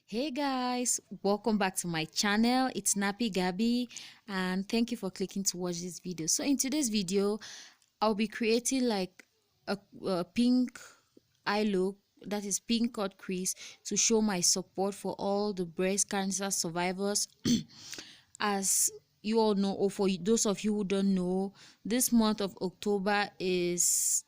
Hey guys, welcome back to my channel. It's Nappy Gabby and thank you for clicking to watch this video. So in today's video, I'll be creating like a pink eye look, that is pink cut crease, to show my support for all the breast cancer survivors. As you all know, or for those of you who don't know, this month of October is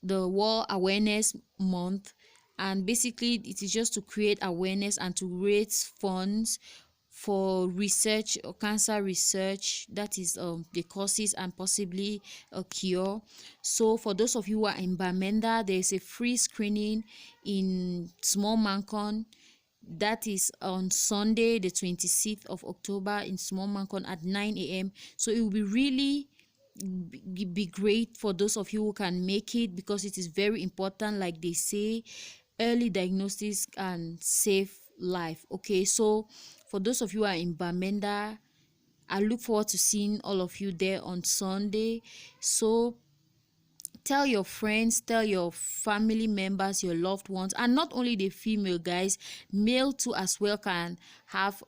the World Awareness Month, and basically it is just to create awareness and to raise funds for research or cancer research, that is the causes and possibly a cure. So for those of you who are in Bamenda, there is a free screening in Small Mancon. That is on Sunday the 26th of October in Small Mancon at 9 a.m. So it will be really be great for those of you who can make it, because it is very important. Like they say, early diagnosis and save life. Okay, so for those of you who are in Bamenda, I look forward to seeing all of you there on Sunday. So tell your friends, tell your family members, your loved ones, and not only the female guys, male too as well can have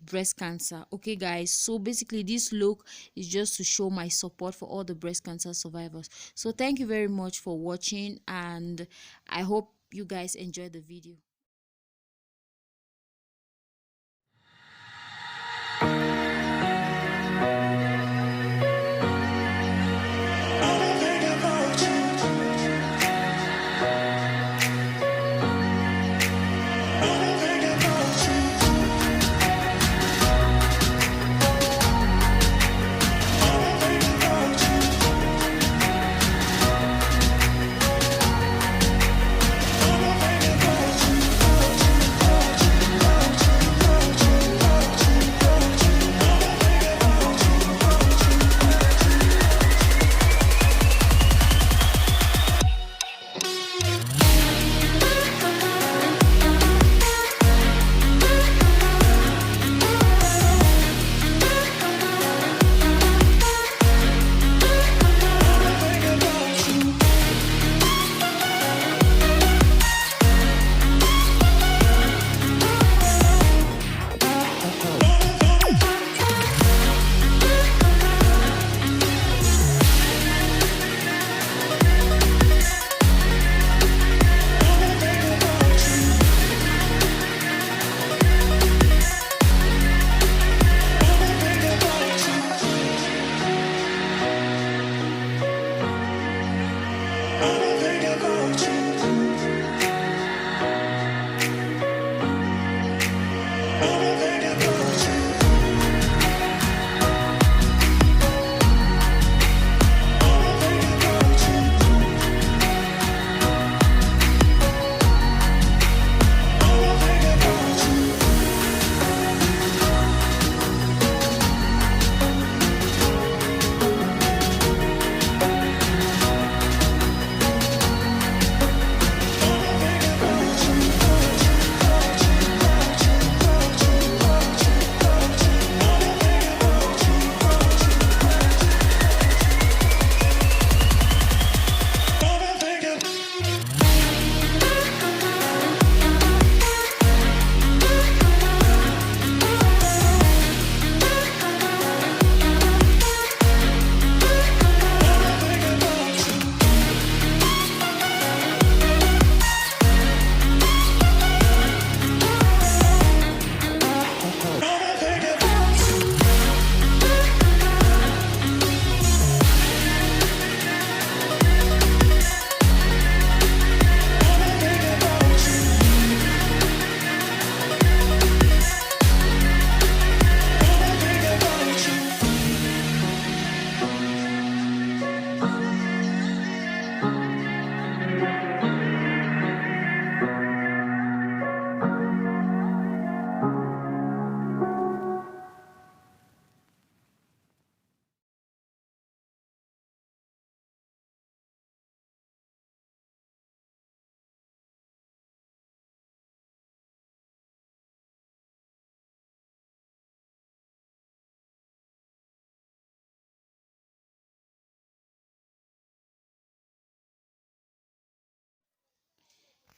breast cancer. Okay guys, so basically this look is just to show my support for all the breast cancer survivors. So thank you very much for watching, and I hope you guys enjoy the video.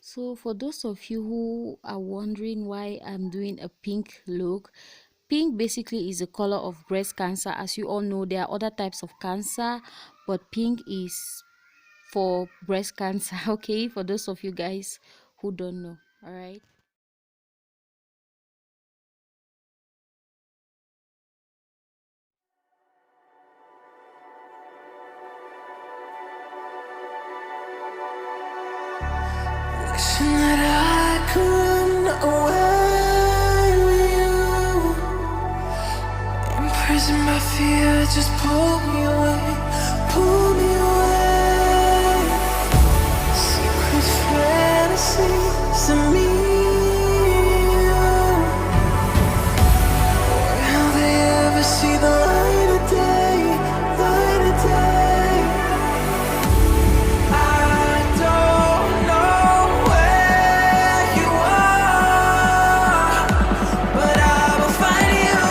So for those of you who are wondering why I'm doing a pink look, pink basically is the color of breast cancer. As you all know, there are other types of cancer, but pink is for breast cancer. Okay, for those of you guys who don't know. All right. Wishing that I could run away with you. Imprison my fear, just pull me away, pull me away. Secret fantasies of me. Will they ever see the light of day, light of day? I don't know where you are, but I will find you.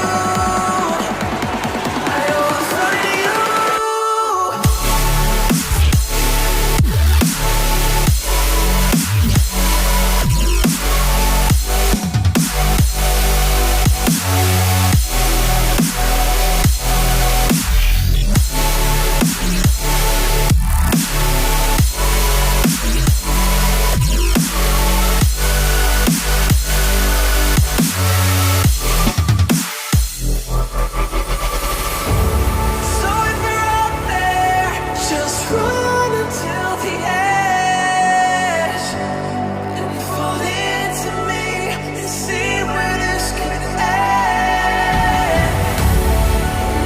I will find you. So if you're out there, just run until the edge and fall into me and see where this could end.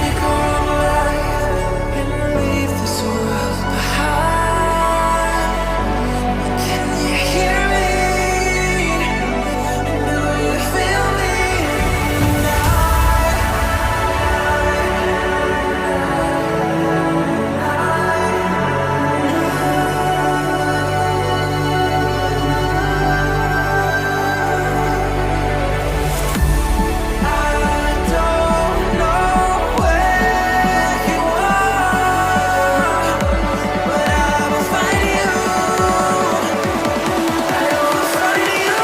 Make our own life and leave this world behind. Can you hear me? Do you feel me? I don't know where you are, but I will find you. I will find you.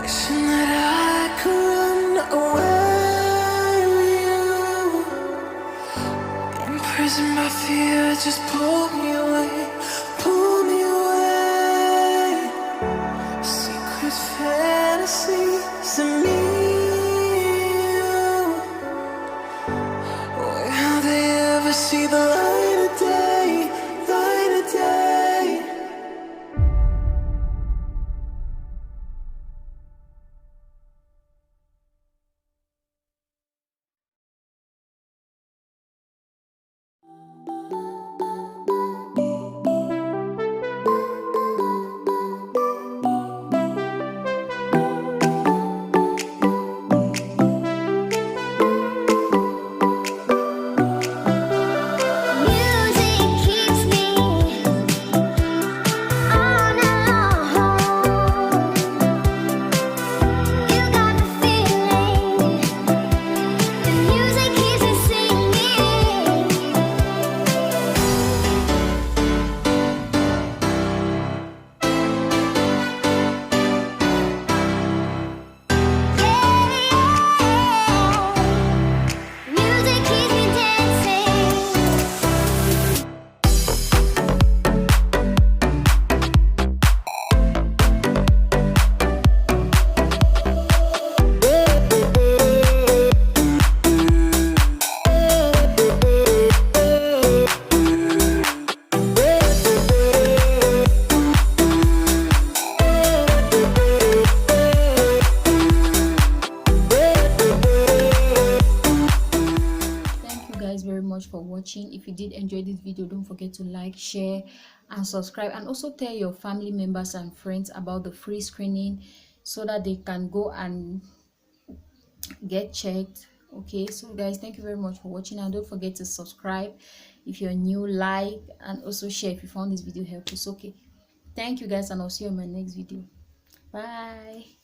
Wishing that I could run away with you. Imprison my fear, just pull me away, pull me away. Secret fantasies of me. Will they ever see the light of day, light of day? Music keeps me on alone. You got the feeling. The music keeps me singing. Music keeps me dancing. Thank you guys very much for watching. If you did enjoy this video, don't forget to like, share, and subscribe, and also tell your family members and friends about the free screening so that they can go and get checked. Okay, so guys, thank you very much for watching, and don't forget to subscribe if you're new, like, and also share if you found this video helpful. So okay, thank you guys, and I'll see you in my next video. Bye.